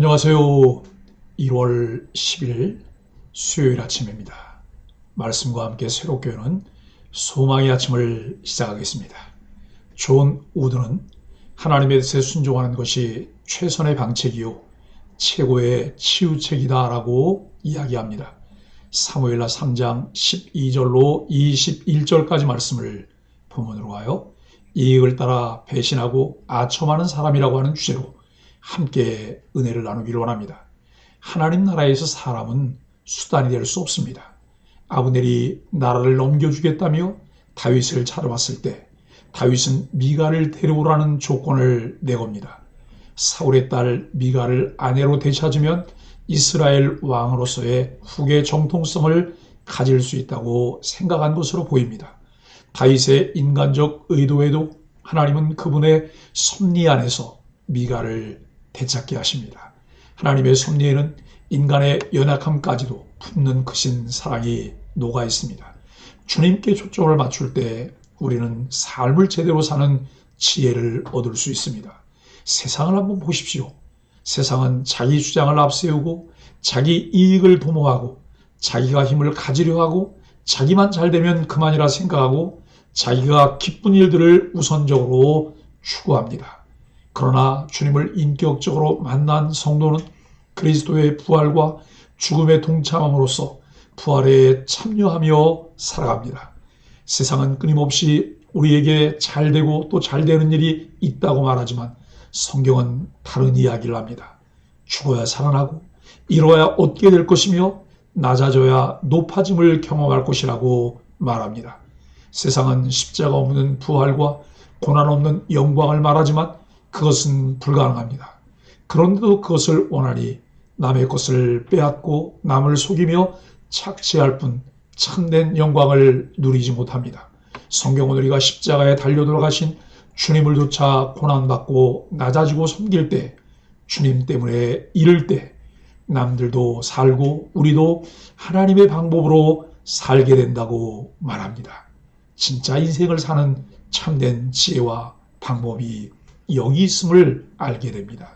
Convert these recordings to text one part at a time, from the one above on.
안녕하세요. 1월 10일 수요일 아침입니다. 말씀과 함께 새롭게 여는 소망의 아침을 시작하겠습니다. 존 우드는 하나님의 뜻에 순종하는 것이 최선의 방책이요 최고의 치유책이다 라고 이야기합니다. 사무엘하 3장 12절로 21절까지 말씀을 본문으로 가요. 이익을 따라 배신하고 아첨하는 사람이라고 하는 주제로 함께 은혜를 나누기를 원합니다. 하나님 나라에서 사람은 수단이 될 수 없습니다. 아브넬이 나라를 넘겨주겠다며 다윗을 찾아왔을 때 다윗은 미갈을 데려오라는 조건을 내겁니다. 사울의 딸 미갈을 아내로 되찾으면 이스라엘 왕으로서의 후계 정통성을 가질 수 있다고 생각한 것으로 보입니다. 다윗의 인간적 의도에도 하나님은 그분의 섭리 안에서 미갈을 되찾게 하십니다. 하나님의 섭리에는 인간의 연약함까지도 품는 크신 사랑이 녹아 있습니다. 주님께 초점을 맞출 때 우리는 삶을 제대로 사는 지혜를 얻을 수 있습니다. 세상을 한번 보십시오. 세상은 자기 주장을 앞세우고 자기 이익을 도모하고 자기가 힘을 가지려 하고 자기만 잘 되면 그만이라 생각하고 자기가 기쁜 일들을 우선적으로 추구합니다. 그러나 주님을 인격적으로 만난 성도는 그리스도의 부활과 죽음에 동참함으로써 부활에 참여하며 살아갑니다. 세상은 끊임없이 우리에게 잘 되고 또 잘 되는 일이 있다고 말하지만 성경은 다른 이야기를 합니다. 죽어야 살아나고 이뤄야 얻게 될 것이며 낮아져야 높아짐을 경험할 것이라고 말합니다. 세상은 십자가 없는 부활과 고난 없는 영광을 말하지만 그것은 불가능합니다. 그런데도 그것을 원하니 남의 것을 빼앗고 남을 속이며 착취할 뿐 참된 영광을 누리지 못합니다. 성경은 우리가 십자가에 달려 돌아가신 주님을 조차 고난받고 낮아지고 섬길 때, 주님 때문에 잃을 때 남들도 살고 우리도 하나님의 방법으로 살게 된다고 말합니다. 진짜 인생을 사는 참된 지혜와 방법이 여기 있음을 알게 됩니다.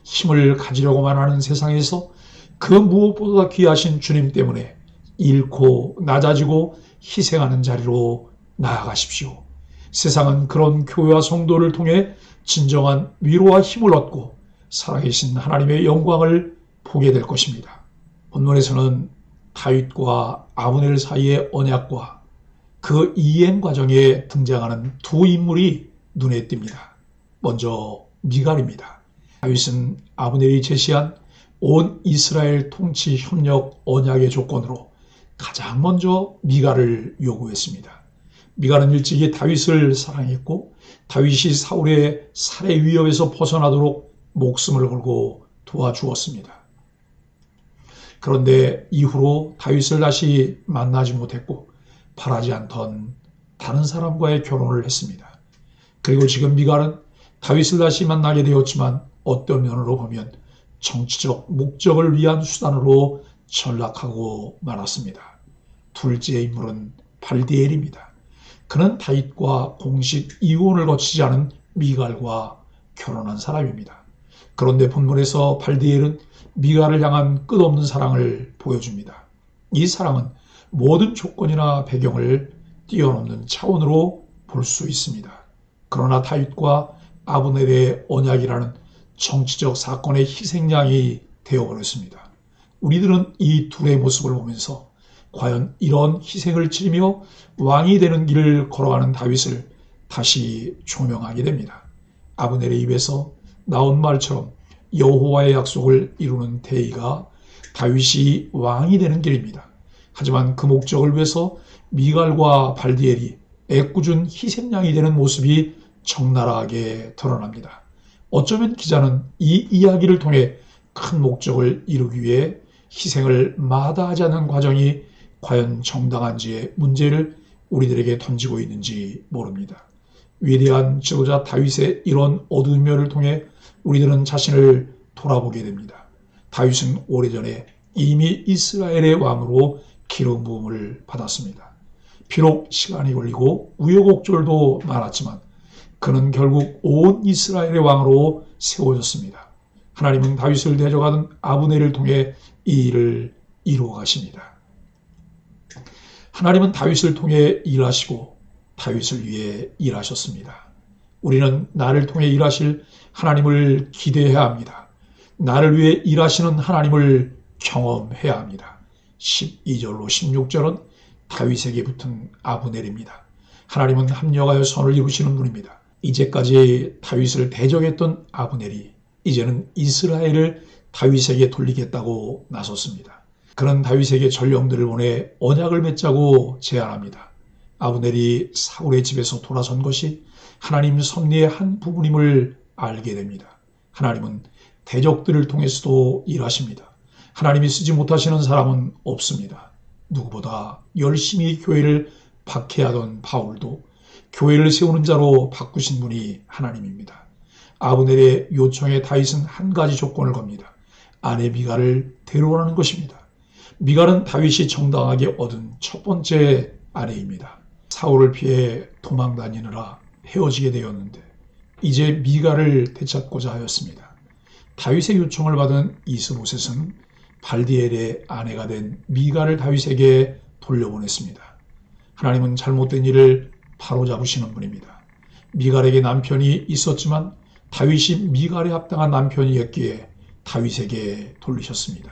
힘을 가지려고만 하는 세상에서 그 무엇보다 귀하신 주님 때문에 잃고 낮아지고 희생하는 자리로 나아가십시오. 세상은 그런 교회와 성도를 통해 진정한 위로와 힘을 얻고 살아계신 하나님의 영광을 보게 될 것입니다. 본문에서는 다윗과 아브넬 사이의 언약과 그 이행 과정에 등장하는 두 인물이 눈에 띕니다. 먼저 미갈입니다. 다윗은 아브넬이 제시한 온 이스라엘 통치 협력 언약의 조건으로 가장 먼저 미갈을 요구했습니다. 미갈은 일찍이 다윗을 사랑했고 다윗이 사울의 살해 위협에서 벗어나도록 목숨을 걸고 도와주었습니다. 그런데 이후로 다윗을 다시 만나지 못했고 바라지 않던 다른 사람과의 결혼을 했습니다. 그리고 지금 미갈은 다윗을 다시 만나게 되었지만 어떤 면으로 보면 정치적 목적을 위한 수단으로 전락하고 말았습니다. 둘째 인물은 발디엘입니다. 그는 다윗과 공식 이혼을 거치지 않은 미갈과 결혼한 사람입니다. 그런데 본문에서 발디엘은 미갈을 향한 끝없는 사랑을 보여줍니다. 이 사랑은 모든 조건이나 배경을 뛰어넘는 차원으로 볼 수 있습니다. 그러나 다윗과 아브넬의 언약이라는 정치적 사건의 희생양이 되어버렸습니다. 우리들은 이 둘의 모습을 보면서 과연 이런 희생을 치르며 왕이 되는 길을 걸어가는 다윗을 다시 조명하게 됩니다. 아브넬의 입에서 나온 말처럼 여호와의 약속을 이루는 대의가 다윗이 왕이 되는 길입니다. 하지만 그 목적을 위해서 미갈과 발디엘이 애꿎은 희생양이 되는 모습이 적나라하게 드러납니다. 어쩌면 기자는 이 이야기를 통해 큰 목적을 이루기 위해 희생을 마다하지 않는 과정이 과연 정당한지의 문제를 우리들에게 던지고 있는지 모릅니다. 위대한 지도자 다윗의 이런 어두운 면을 통해 우리들은 자신을 돌아보게 됩니다. 다윗은 오래전에 이미 이스라엘의 왕으로 기름 부음을 받았습니다. 비록 시간이 걸리고 우여곡절도 많았지만 그는 결국 온 이스라엘의 왕으로 세워졌습니다. 하나님은 다윗을 대적하던 아브넬을 통해 이 일을 이루어 가십니다. 하나님은 다윗을 통해 일하시고 다윗을 위해 일하셨습니다. 우리는 나를 통해 일하실 하나님을 기대해야 합니다. 나를 위해 일하시는 하나님을 경험해야 합니다. 12절로 16절은 다윗에게 붙은 아브넬입니다. 하나님은 합력하여 선을 이루시는 분입니다. 이제까지 다윗을 대적했던 아브넬이 이제는 이스라엘을 다윗에게 돌리겠다고 나섰습니다. 그는 다윗에게 전령들을 보내 언약을 맺자고 제안합니다. 아브넬이 사울의 집에서 돌아선 것이 하나님 섭리의 한 부분임을 알게 됩니다. 하나님은 대적들을 통해서도 일하십니다. 하나님이 쓰지 못하시는 사람은 없습니다. 누구보다 열심히 교회를 박해하던 바울도 교회를 세우는 자로 바꾸신 분이 하나님입니다. 아브넬의 요청에 다윗은 한 가지 조건을 겁니다. 아내 미갈을 데려오라는 것입니다. 미갈은 다윗이 정당하게 얻은 첫 번째 아내입니다. 사울을 피해 도망 다니느라 헤어지게 되었는데 이제 미갈을 되찾고자 하였습니다. 다윗의 요청을 받은 이스보셋은 발디엘의 아내가 된 미갈을 다윗에게 돌려보냈습니다. 하나님은 잘못된 일을 바로잡으시는 분입니다. 미갈에게 남편이 있었지만 다윗이 미갈에 합당한 남편이었기에 다윗에게 돌리셨습니다.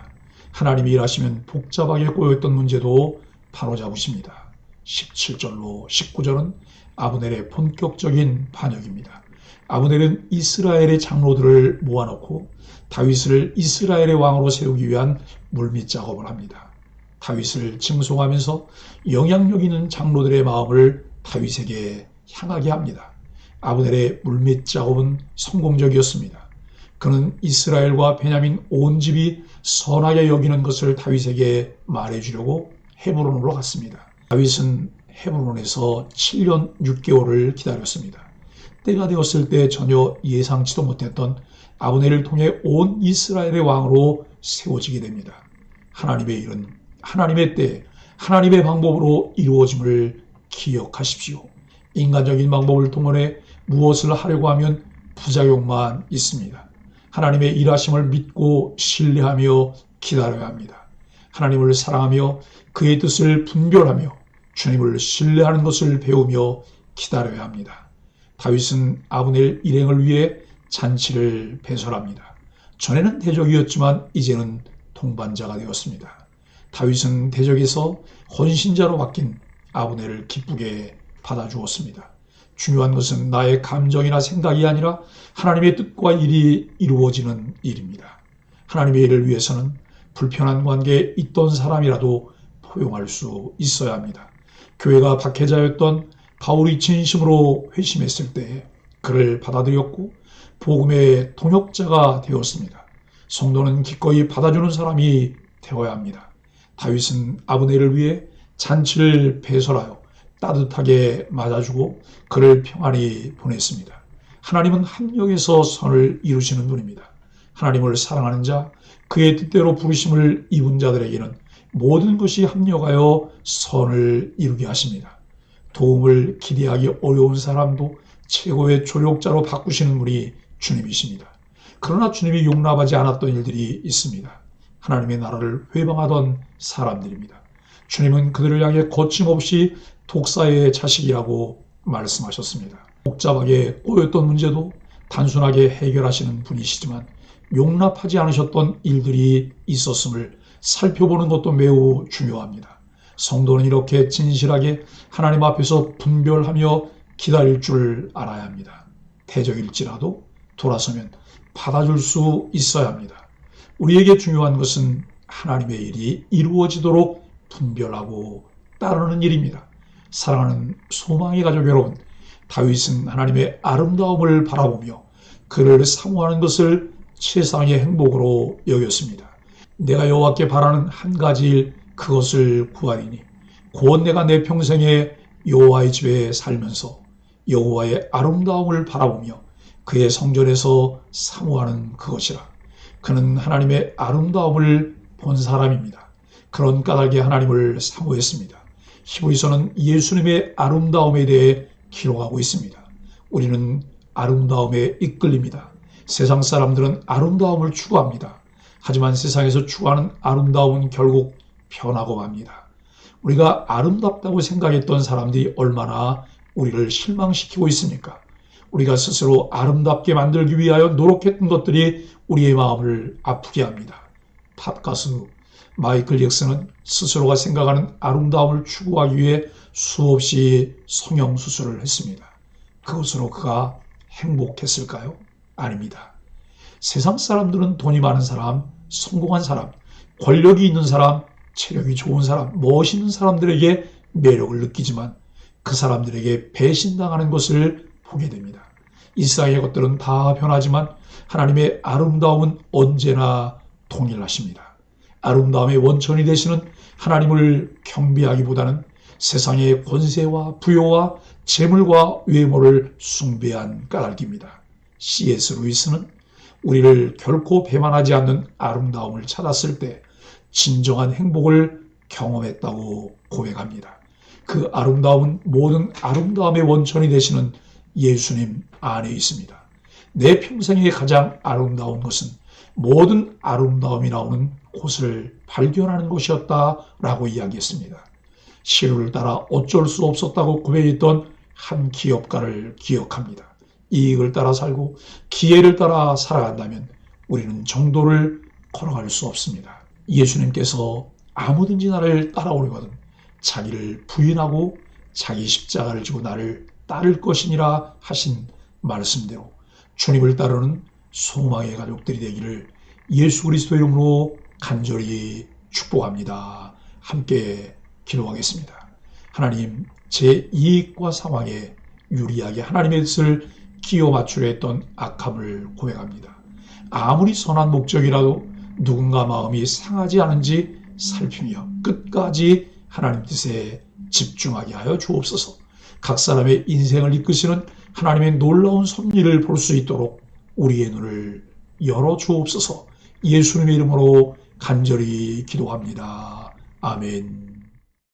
하나님이 일하시면 복잡하게 꼬였던 문제도 바로잡으십니다. 17절로 19절은 아브넬의 본격적인 반역입니다. 아브넬은 이스라엘의 장로들을 모아놓고 다윗을 이스라엘의 왕으로 세우기 위한 물밑 작업을 합니다. 다윗을 칭송하면서 영향력 있는 장로들의 마음을 다윗에게 향하게 합니다. 아브넬의 물밑 작업은 성공적이었습니다. 그는 이스라엘과 베냐민 온 집이 선하게 여기는 것을 다윗에게 말해주려고 헤브론으로 갔습니다. 다윗은 헤브론에서 7년 6개월을 기다렸습니다. 때가 되었을 때 전혀 예상치도 못했던 아브넬을 통해 온 이스라엘의 왕으로 세워지게 됩니다. 하나님의 일은 하나님의 때, 하나님의 방법으로 이루어짐을 기억하십시오. 인간적인 방법을 동원해 무엇을 하려고 하면 부작용만 있습니다. 하나님의 일하심을 믿고 신뢰하며 기다려야 합니다. 하나님을 사랑하며 그의 뜻을 분별하며 주님을 신뢰하는 것을 배우며 기다려야 합니다. 다윗은 아브넬 일행을 위해 잔치를 배설합니다. 전에는 대적이었지만 이제는 동반자가 되었습니다. 다윗은 대적에서 헌신자로 바뀐 아브넬을 기쁘게 받아주었습니다. 중요한 것은 나의 감정이나 생각이 아니라 하나님의 뜻과 일이 이루어지는 일입니다. 하나님의 일을 위해서는 불편한 관계에 있던 사람이라도 포용할 수 있어야 합니다. 교회가 박해자였던 바울이 진심으로 회심했을 때 그를 받아들였고 복음의 동역자가 되었습니다. 성도는 기꺼이 받아주는 사람이 되어야 합니다. 다윗은 아브넬을 위해 잔치를 배설하여 따뜻하게 맞아주고 그를 평안히 보냈습니다. 하나님은 합력에서 선을 이루시는 분입니다. 하나님을 사랑하는 자, 그의 뜻대로 부르심을 입은 자들에게는 모든 것이 합력하여 선을 이루게 하십니다. 도움을 기대하기 어려운 사람도 최고의 조력자로 바꾸시는 분이 주님이십니다. 그러나 주님이 용납하지 않았던 일들이 있습니다. 하나님의 나라를 회방하던 사람들입니다. 주님은 그들을 향해 거침없이 독사의 자식이라고 말씀하셨습니다. 복잡하게 꼬였던 문제도 단순하게 해결하시는 분이시지만 용납하지 않으셨던 일들이 있었음을 살펴보는 것도 매우 중요합니다. 성도는 이렇게 진실하게 하나님 앞에서 분별하며 기다릴 줄 알아야 합니다. 대적일지라도 돌아서면 받아줄 수 있어야 합니다. 우리에게 중요한 것은 하나님의 일이 이루어지도록 분별하고 따르는 일입니다. 사랑하는 소망의 가족 여러분, 다윗은 하나님의 아름다움을 바라보며 그를 사모하는 것을 최상의 행복으로 여겼습니다. 내가 여호와께 바라는 한 가지 일, 그것을 구하리니 곧 내가 내 평생에 여호와의 집에 살면서 여호와의 아름다움을 바라보며 그의 성전에서 사모하는 그것이라. 그는 하나님의 아름다움을 본 사람입니다. 그런 까닭에 하나님을 사모했습니다. 히브리서는 예수님의 아름다움에 대해 기록하고 있습니다. 우리는 아름다움에 이끌립니다. 세상 사람들은 아름다움을 추구합니다. 하지만 세상에서 추구하는 아름다움은 결국 변하고 맙니다. 우리가 아름답다고 생각했던 사람들이 얼마나 우리를 실망시키고 있습니까? 우리가 스스로 아름답게 만들기 위하여 노력했던 것들이 우리의 마음을 아프게 합니다. 팝 가수 마이클 잭슨은 스스로가 생각하는 아름다움을 추구하기 위해 수없이 성형수술을 했습니다. 그것으로 그가 행복했을까요? 아닙니다. 세상 사람들은 돈이 많은 사람, 성공한 사람, 권력이 있는 사람, 체력이 좋은 사람, 멋있는 사람들에게 매력을 느끼지만 그 사람들에게 배신당하는 것을 보게 됩니다. 이 세상의 것들은 다 변하지만 하나님의 아름다움은 언제나 동일하십니다. 아름다움의 원천이 되시는 하나님을 경배하기보다는 세상의 권세와 부여와 재물과 외모를 숭배한 까닭입니다. C.S. 루이스는 우리를 결코 배반하지 않는 아름다움을 찾았을 때 진정한 행복을 경험했다고 고백합니다. 그 아름다움은 모든 아름다움의 원천이 되시는 예수님 안에 있습니다. 내 평생에 가장 아름다운 것은 모든 아름다움이 나오는 곳을 발견하는 것이었다라고 이야기했습니다. 시류를 따라 어쩔 수 없었다고 고백했던 한 기업가를 기억합니다. 이익을 따라 살고 기회를 따라 살아간다면 우리는 정도를 걸어갈 수 없습니다. 예수님께서 아무든지 나를 따라오려거든 자기를 부인하고 자기 십자가를 지고 나를 따를 것이니라 하신 말씀대로 주님을 따르는 소망의 가족들이 되기를 예수 그리스도 이름으로 간절히 축복합니다. 함께 기도하겠습니다. 하나님, 제 이익과 상황에 유리하게 하나님의 뜻을 끼워 맞추려 했던 악함을 고백합니다. 아무리 선한 목적이라도 누군가 마음이 상하지 않은지 살피며 끝까지 하나님 뜻에 집중하게 하여 주옵소서. 각 사람의 인생을 이끄시는 하나님의 놀라운 섭리를 볼 수 있도록 우리의 눈을 열어 주옵소서. 예수님의 이름으로 간절히 기도합니다. 아멘.